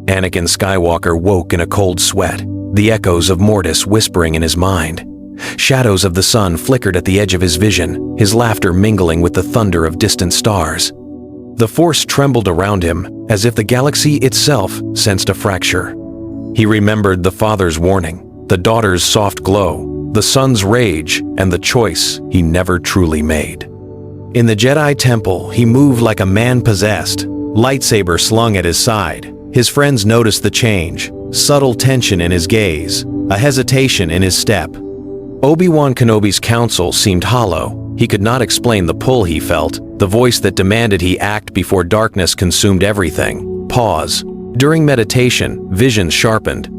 Anakin Skywalker woke in a cold sweat, the echoes of Mortis whispering in his mind. Shadows of the sun flickered at the edge of his vision, his laughter mingling with the thunder of distant stars. The Force trembled around him, as if the galaxy itself sensed a fracture. He remembered the father's warning, the daughter's soft glow, the son's rage, and the choice he never truly made. In the Jedi Temple, he moved like a man possessed, lightsaber slung at his side. His friends noticed the change, subtle tension in his gaze, a hesitation in his step. Obi-Wan Kenobi's counsel seemed hollow. He could not explain the pull he felt, the voice that demanded he act before darkness consumed everything. Pause. During meditation, vision sharpened.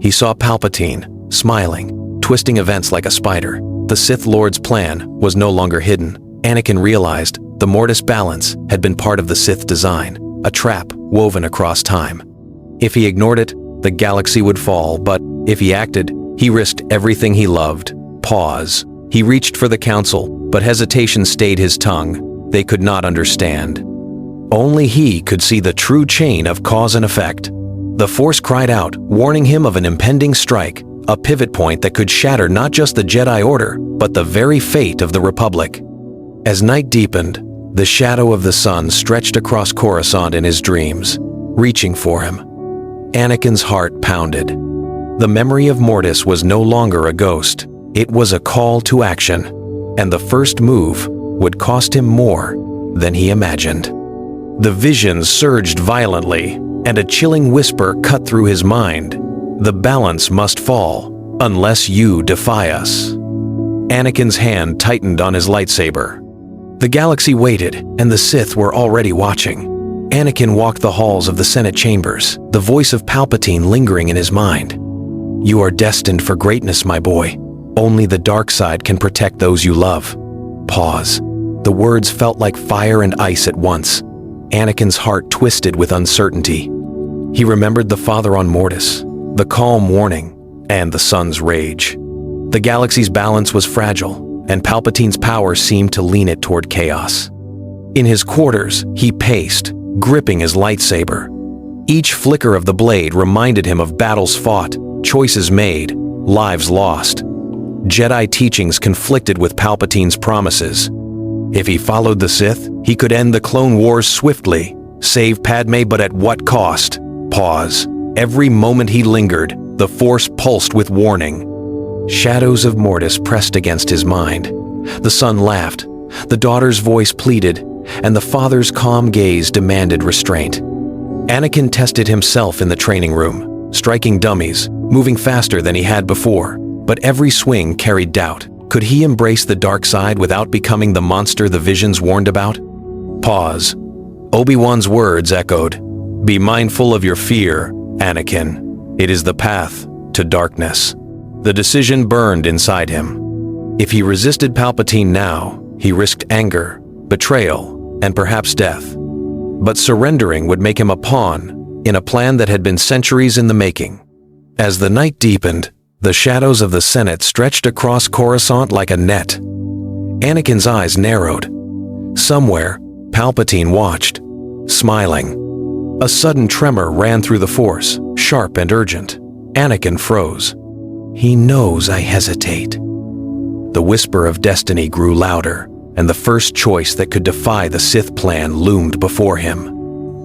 He saw Palpatine, smiling, twisting events like a spider. The Sith Lord's plan was no longer hidden. Anakin realized the Mortis balance had been part of the Sith design, a trap woven across time. If he ignored it, the galaxy would fall, but if he acted, he risked everything he loved. Pause. He reached for the council, but hesitation stayed his tongue. They could not understand. Only he could see the true chain of cause and effect. The Force cried out, warning him of an impending strike, a pivot point that could shatter not just the Jedi Order, but the very fate of the Republic. As night deepened, the shadow of the sun stretched across Coruscant in his dreams, reaching for him. Anakin's heart pounded. The memory of Mortis was no longer a ghost. It was a call to action, and the first move would cost him more than he imagined. The visions surged violently, and a chilling whisper cut through his mind. The balance must fall, unless you defy us. Anakin's hand tightened on his lightsaber. The galaxy waited, and the Sith were already watching. Anakin walked the halls of the Senate chambers, the voice of Palpatine lingering in his mind. You are destined for greatness, my boy. Only the dark side can protect those you love. Pause. The words felt like fire and ice at once. Anakin's heart twisted with uncertainty. He remembered the father on Mortis, the calm warning, and the son's rage. The galaxy's balance was fragile, and Palpatine's power seemed to lean it toward chaos. In his quarters, he paced, gripping his lightsaber. Each flicker of the blade reminded him of battles fought, choices made, lives lost. Jedi teachings conflicted with Palpatine's promises. If he followed the Sith, he could end the Clone Wars swiftly, save Padme, but at what cost? Pause. Every moment he lingered, the Force pulsed with warning. Shadows of Mortis pressed against his mind. The son laughed, the daughter's voice pleaded, and the father's calm gaze demanded restraint. Anakin tested himself in the training room, striking dummies, moving faster than he had before, but every swing carried doubt. Could he embrace the dark side without becoming the monster the visions warned about? Pause. Obi-Wan's words echoed, "Be mindful of your fear, Anakin. It is the path to darkness." The decision burned inside him. If he resisted Palpatine now, he risked anger, betrayal, and perhaps death. But surrendering would make him a pawn in a plan that had been centuries in the making. As the night deepened, the shadows of the Senate stretched across Coruscant like a net. Anakin's eyes narrowed. Somewhere, Palpatine watched, smiling. A sudden tremor ran through the Force, sharp and urgent. Anakin froze. He knows I hesitate. The whisper of destiny grew louder, and the first choice that could defy the Sith plan loomed before him.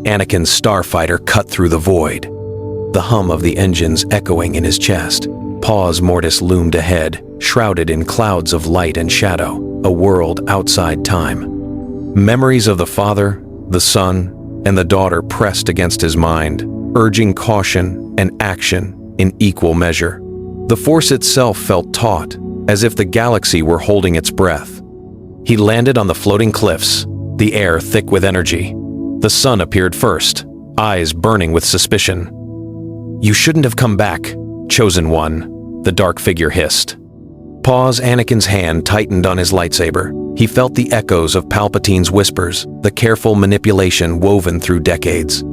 Anakin's starfighter cut through the void, the hum of the engines echoing in his chest. Pause. Mortis loomed ahead, shrouded in clouds of light and shadow, a world outside time. Memories of the father, the son, and the daughter pressed against his mind, urging caution and action in equal measure. The Force itself felt taut, as if the galaxy were holding its breath. He landed on the floating cliffs, the air thick with energy. The sun appeared first, eyes burning with suspicion. "You shouldn't have come back, Chosen One," the dark figure hissed. Pause. Anakin's hand tightened on his lightsaber. He felt the echoes of Palpatine's whispers, the careful manipulation woven through decades.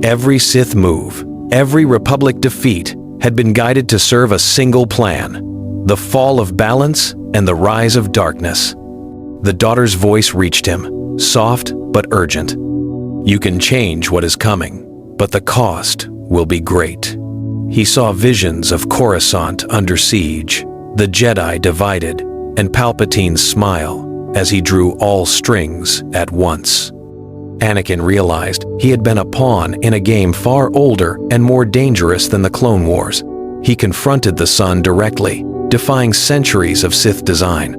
Every Sith move, every Republic defeat had been guided to serve a single plan: the fall of balance and the rise of darkness. The daughter's voice reached him, soft but urgent. "You can change what is coming, but the cost will be great. He saw visions of Coruscant under siege, the Jedi divided, and Palpatine's smile as he drew all strings at once. Anakin realized he had been a pawn in a game far older and more dangerous than the Clone Wars. He confronted the sun directly, defying centuries of Sith design.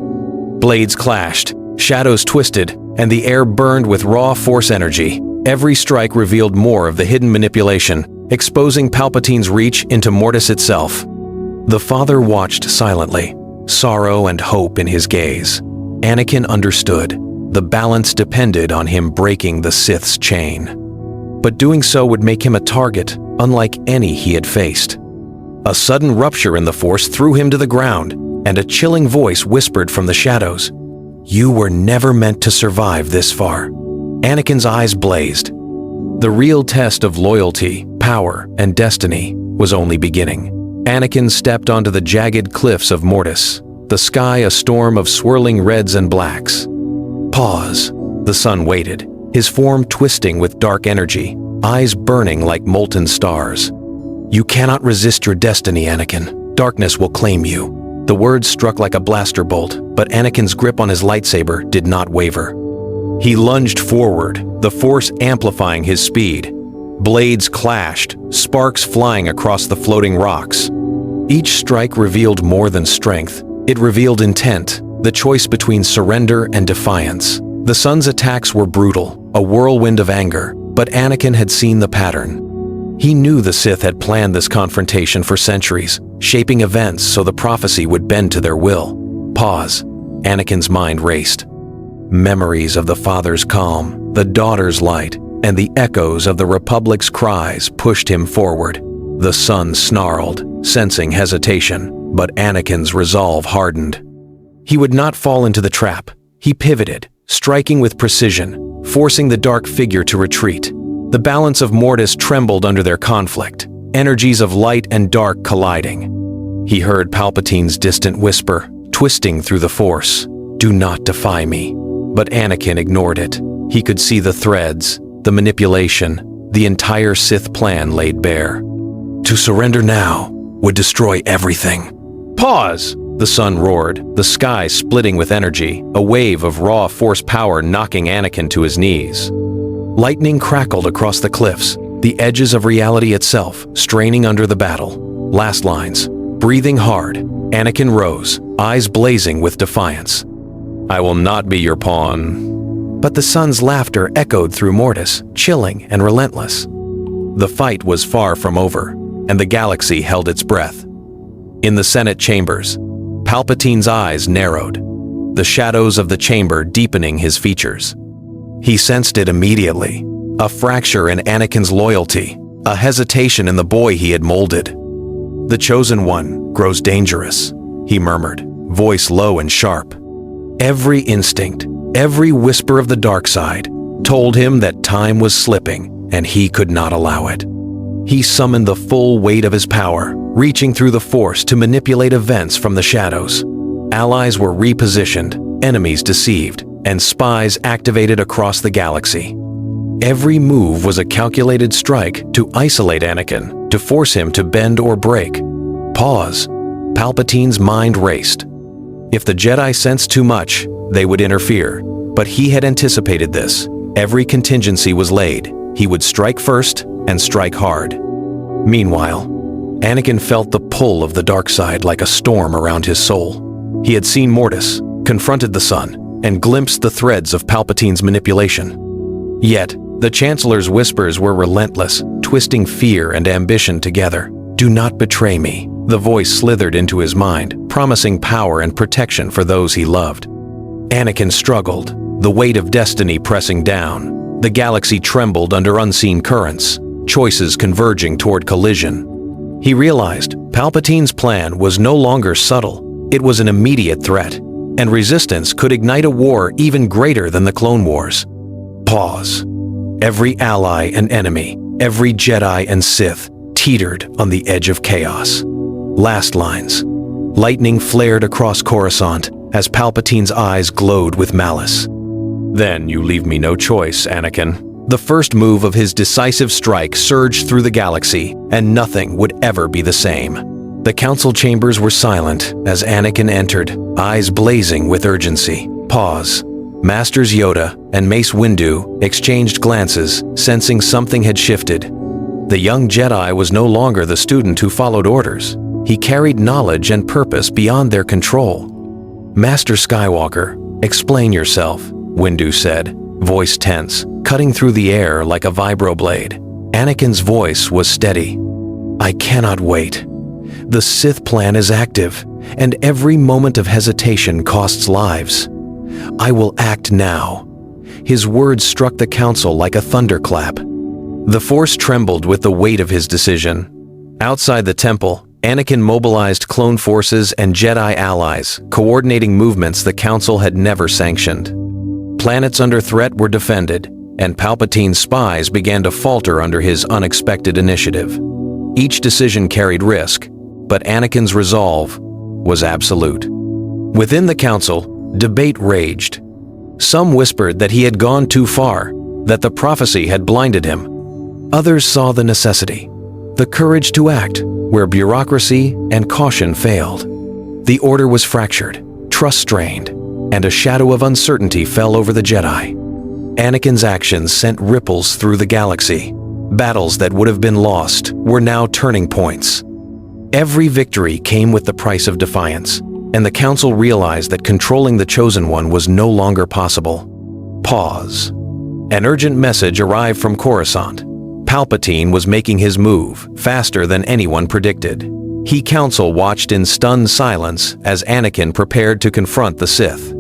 Blades clashed, shadows twisted, and the air burned with raw Force energy. Every strike revealed more of the hidden manipulation, exposing Palpatine's reach into Mortis itself. The father watched silently, sorrow and hope in his gaze. Anakin understood. The balance depended on him breaking the Sith's chain. But doing so would make him a target, unlike any he had faced. A sudden rupture in the Force threw him to the ground, and a chilling voice whispered from the shadows, "You were never meant to survive this far." Anakin's eyes blazed. The real test of loyalty, power, and destiny was only beginning. Anakin stepped onto the jagged cliffs of Mortis, the sky a storm of swirling reds and blacks. Pause. The sun waited, his form twisting with dark energy, eyes burning like molten stars. "You cannot resist your destiny, Anakin. Darkness will claim you." The words struck like a blaster bolt, but Anakin's grip on his lightsaber did not waver. He lunged forward, the Force amplifying his speed. Blades clashed, sparks flying across the floating rocks. Each strike revealed more than strength. It revealed intent, the choice between surrender and defiance. The sun's attacks were brutal, a whirlwind of anger, but Anakin had seen the pattern. He knew the Sith had planned this confrontation for centuries, shaping events so the prophecy would bend to their will. Pause. Anakin's mind raced. Memories of the father's calm, the daughter's light, and the echoes of the Republic's cries pushed him forward. The sun snarled, sensing hesitation, but Anakin's resolve hardened. He would not fall into the trap. He pivoted, striking with precision, forcing the dark figure to retreat. The balance of Mortis trembled under their conflict, energies of light and dark colliding. He heard Palpatine's distant whisper, twisting through the Force, "Do not defy me." But Anakin ignored it. He could see the threads, the manipulation, the entire Sith plan laid bare. To surrender now would destroy everything. Pause! The sun roared, the sky splitting with energy, a wave of raw Force power knocking Anakin to his knees. Lightning crackled across the cliffs, the edges of reality itself straining under the battle. Last lines. Breathing hard, Anakin rose, eyes blazing with defiance. "I will not be your pawn." But the sun's laughter echoed through Mortis, chilling and relentless. The fight was far from over, and the galaxy held its breath. In the Senate chambers, Palpatine's eyes narrowed, the shadows of the chamber deepening his features. He sensed it immediately, a fracture in Anakin's loyalty, a hesitation in the boy he had molded. "The chosen one grows dangerous," he murmured, voice low and sharp. Every instinct, every whisper of the dark side, told him that time was slipping and he could not allow it. He summoned the full weight of his power, reaching through the Force to manipulate events from the shadows. Allies were repositioned, enemies deceived, and spies activated across the galaxy. Every move was a calculated strike to isolate Anakin, to force him to bend or break. Pause. Palpatine's mind raced. If the Jedi sensed too much, they would interfere. But he had anticipated this. Every contingency was laid. He would strike first and strike hard. Meanwhile, Anakin felt the pull of the dark side like a storm around his soul. He had seen Mortis, confronted the sun, and glimpsed the threads of Palpatine's manipulation. Yet, the Chancellor's whispers were relentless, twisting fear and ambition together. "Do not betray me," the voice slithered into his mind, promising power and protection for those he loved. Anakin struggled, the weight of destiny pressing down. The galaxy trembled under unseen currents, choices converging toward collision. He realized Palpatine's plan was no longer subtle. It was an immediate threat, and resistance could ignite a war even greater than the Clone Wars. Pause. Every ally and enemy, every Jedi and Sith, teetered on the edge of chaos. Last lines. Lightning flared across Coruscant as Palpatine's eyes glowed with malice. "Then you leave me no choice, Anakin." The first move of his decisive strike surged through the galaxy, and nothing would ever be the same. The council chambers were silent as Anakin entered, eyes blazing with urgency. Pause. Masters Yoda and Mace Windu exchanged glances, sensing something had shifted. The young Jedi was no longer the student who followed orders. He carried knowledge and purpose beyond their control. "Master Skywalker, explain yourself," Windu said, voice tense, cutting through the air like a vibroblade. Anakin's voice was steady. "I cannot wait. The Sith plan is active, and every moment of hesitation costs lives. I will act now." His words struck the council like a thunderclap. The Force trembled with the weight of his decision. Outside the temple, Anakin mobilized clone forces and Jedi allies, coordinating movements the Council had never sanctioned. Planets under threat were defended, and Palpatine's spies began to falter under his unexpected initiative. Each decision carried risk, but Anakin's resolve was absolute. Within the Council, debate raged. Some whispered that he had gone too far, that the prophecy had blinded him. Others saw the necessity, the courage to act where bureaucracy and caution failed. The order was fractured, trust strained, and a shadow of uncertainty fell over the Jedi. Anakin's actions sent ripples through the galaxy. Battles that would have been lost were now turning points. Every victory came with the price of defiance, and the Council realized that controlling the Chosen One was no longer possible. Pause. An urgent message arrived from Coruscant. Palpatine was making his move, faster than anyone predicted. He Council watched in stunned silence as Anakin prepared to confront the Sith.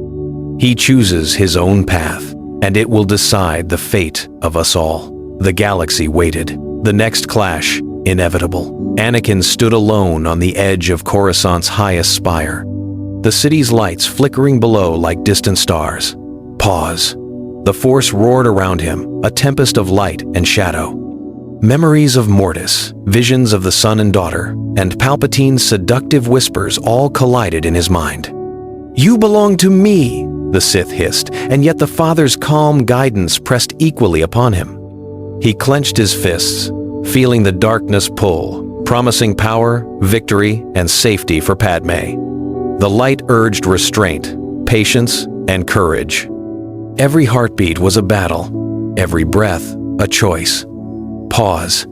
He chooses his own path, and it will decide the fate of us all. The galaxy waited. The next clash, inevitable. Anakin stood alone on the edge of Coruscant's highest spire, the city's lights flickering below like distant stars. Pause. The Force roared around him, a tempest of light and shadow. Memories of Mortis, visions of the son and daughter, and Palpatine's seductive whispers all collided in his mind. "You belong to me," the Sith hissed, and yet the Father's calm guidance pressed equally upon him. He clenched his fists, feeling the darkness pull, promising power, victory, and safety for Padme. The light urged restraint, patience, and courage. Every heartbeat was a battle, every breath a choice. Pause.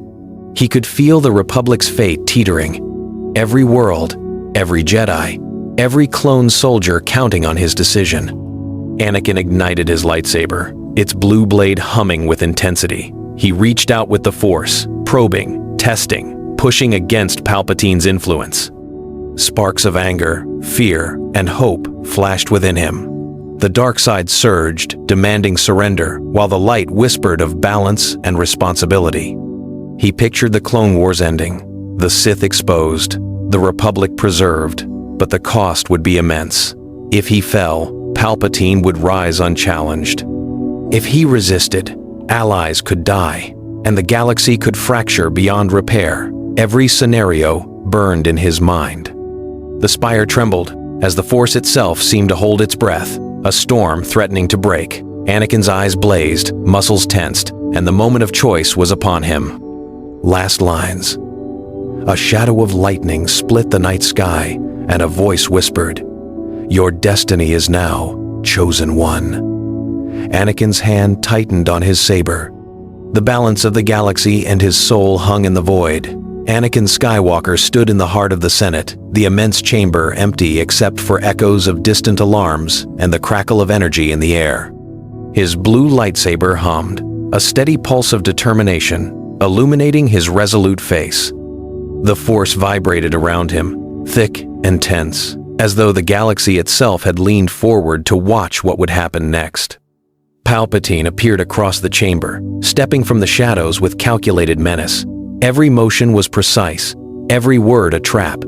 He could feel the Republic's fate teetering. Every world, every Jedi, every clone soldier counting on his decision. Anakin ignited his lightsaber, its blue blade humming with intensity. He reached out with the Force, probing, testing, pushing against Palpatine's influence. Sparks of anger, fear, and hope flashed within him. The dark side surged, demanding surrender, while the light whispered of balance and responsibility. He pictured the Clone Wars ending, the Sith exposed, the Republic preserved, but the cost would be immense. If he fell, Palpatine would rise unchallenged. If he resisted, allies could die, and the galaxy could fracture beyond repair. Every scenario burned in his mind. The spire trembled, as the Force itself seemed to hold its breath, a storm threatening to break. Anakin's eyes blazed, muscles tensed, and the moment of choice was upon him. Last lines. A shadow of lightning split the night sky, and a voice whispered, "Your destiny is now, Chosen One." Anakin's hand tightened on his saber. The balance of the galaxy and his soul hung in the void. Anakin Skywalker stood in the heart of the Senate, the immense chamber empty except for echoes of distant alarms and the crackle of energy in the air. His blue lightsaber hummed, a steady pulse of determination, illuminating his resolute face. The Force vibrated around him, thick and tense, as though the galaxy itself had leaned forward to watch what would happen next. Palpatine appeared across the chamber, stepping from the shadows with calculated menace. Every motion was precise, every word a trap.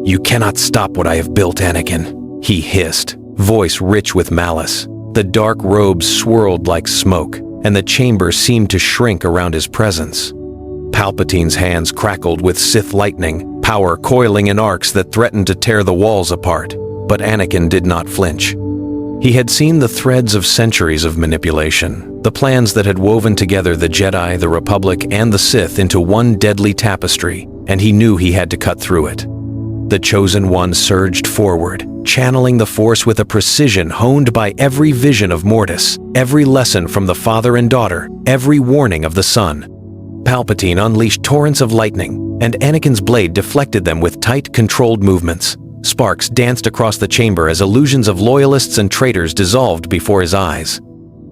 "You cannot stop what I have built, Anakin," he hissed, voice rich with malice. The dark robes swirled like smoke, and the chamber seemed to shrink around his presence. Palpatine's hands crackled with Sith lightning, power coiling in arcs that threatened to tear the walls apart. But Anakin did not flinch. He had seen the threads of centuries of manipulation, The plans that had woven together the Jedi, the Republic, and the Sith into one deadly tapestry, and he knew he had to cut through it. The Chosen One surged forward, channeling the Force with a precision honed by every vision of Mortis, every lesson from the father and daughter, every warning of the son. Palpatine unleashed torrents of lightning, and Anakin's blade deflected them with tight, controlled movements. Sparks danced across the chamber as illusions of loyalists and traitors dissolved before his eyes.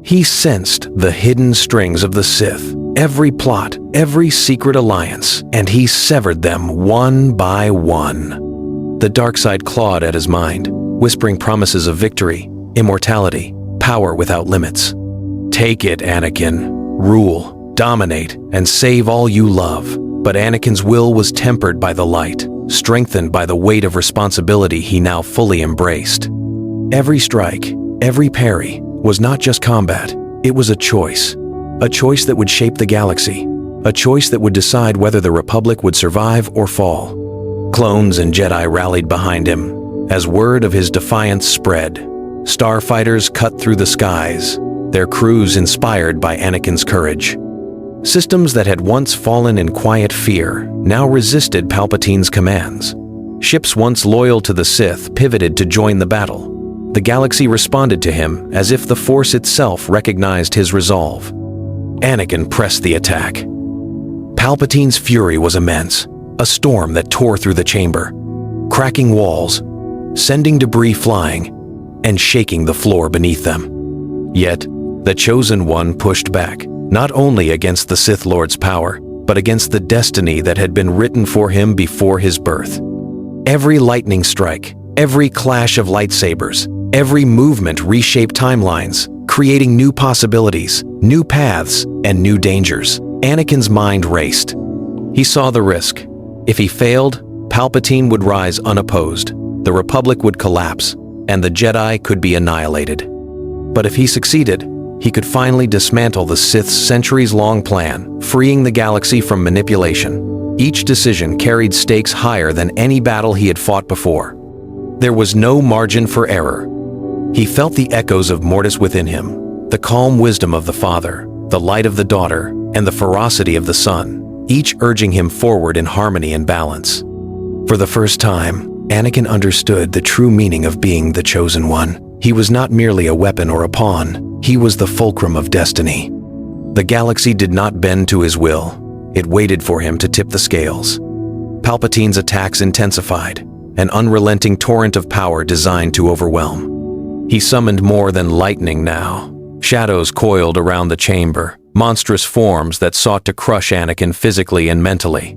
He sensed the hidden strings of the Sith, every plot, every secret alliance, and he severed them one by one. The dark side clawed at his mind, whispering promises of victory, immortality, power without limits. Take it, Anakin. Rule, dominate, and save all you love. But Anakin's will was tempered by the light, strengthened by the weight of responsibility he now fully embraced. Every strike, every parry, was not just combat, it was a choice that would shape the galaxy, a choice that would decide whether the Republic would survive or fall. Clones and Jedi rallied behind him. As word of his defiance spread, starfighters cut through the skies, their crews inspired by Anakin's courage. Systems that had once fallen in quiet fear now resisted Palpatine's commands. Ships once loyal to the Sith pivoted to join the battle. The galaxy responded to him as if the Force itself recognized his resolve. Anakin pressed the attack. Palpatine's fury was immense, a storm that tore through the chamber, cracking walls, sending debris flying, and shaking the floor beneath them. Yet, the Chosen One pushed back, not only against the Sith Lord's power, but against the destiny that had been written for him before his birth. Every lightning strike, every clash of lightsabers, every movement reshaped timelines, creating new possibilities, new paths, and new dangers. Anakin's mind raced. He saw the risk. If he failed, Palpatine would rise unopposed, the Republic would collapse, and the Jedi could be annihilated. But if he succeeded, he could finally dismantle the Sith's centuries-long plan, freeing the galaxy from manipulation. Each decision carried stakes higher than any battle he had fought before. There was no margin for error. He felt the echoes of Mortis within him, the calm wisdom of the father, the light of the daughter, and the ferocity of the son, each urging him forward in harmony and balance. For the first time, Anakin understood the true meaning of being the Chosen One. He was not merely a weapon or a pawn, he was the fulcrum of destiny. The galaxy did not bend to his will, it waited for him to tip the scales. Palpatine's attacks intensified, an unrelenting torrent of power designed to overwhelm. He summoned more than lightning now. Shadows coiled around the chamber, monstrous forms that sought to crush Anakin physically and mentally.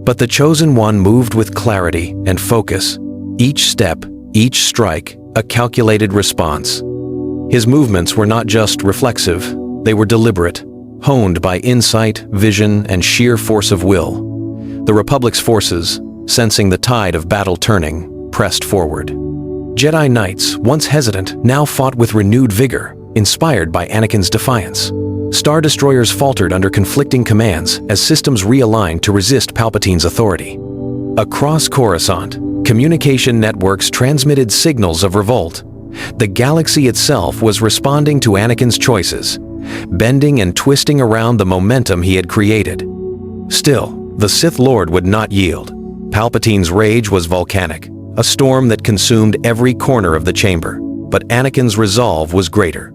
But the Chosen One moved with clarity and focus, each step, each strike, a calculated response. His movements were not just reflexive, they were deliberate, honed by insight, vision, and sheer force of will. The Republic's forces, sensing the tide of battle turning, pressed forward. Jedi Knights, once hesitant, now fought with renewed vigor, inspired by Anakin's defiance. Star Destroyers faltered under conflicting commands as systems realigned to resist Palpatine's authority. Across Coruscant, communication networks transmitted signals of revolt. The galaxy itself was responding to Anakin's choices, bending and twisting around the momentum he had created. Still, the Sith Lord would not yield. Palpatine's rage was volcanic, a storm that consumed every corner of the chamber, but Anakin's resolve was greater.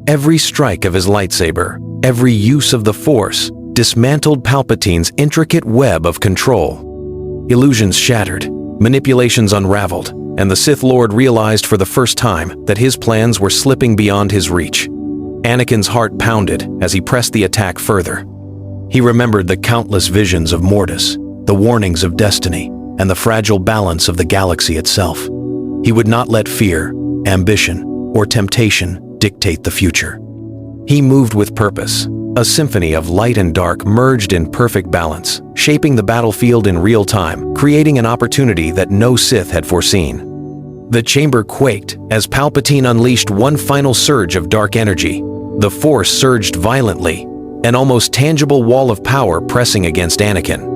Every strike of his lightsaber, every use of the Force, dismantled Palpatine's intricate web of control. Illusions shattered, manipulations unraveled, and the Sith Lord realized for the first time that his plans were slipping beyond his reach. Anakin's heart pounded as he pressed the attack further. He remembered the countless visions of Mortis, the warnings of destiny, and the fragile balance of the galaxy itself. He would not let fear, ambition, or temptation dictate the future. He moved with purpose, a symphony of light and dark merged in perfect balance, shaping the battlefield in real time, creating an opportunity that no Sith had foreseen. The chamber quaked as Palpatine unleashed one final surge of dark energy. The Force surged violently, an almost tangible wall of power pressing against Anakin.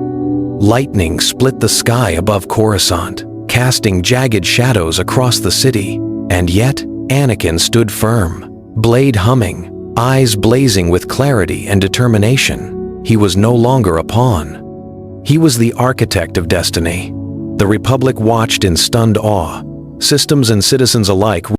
Lightning split the sky above Coruscant, casting jagged shadows across the city, and yet Anakin stood firm, blade humming, eyes blazing with clarity and determination. He was no longer a pawn. He was the architect of destiny. The Republic watched in stunned awe. Systems and citizens alike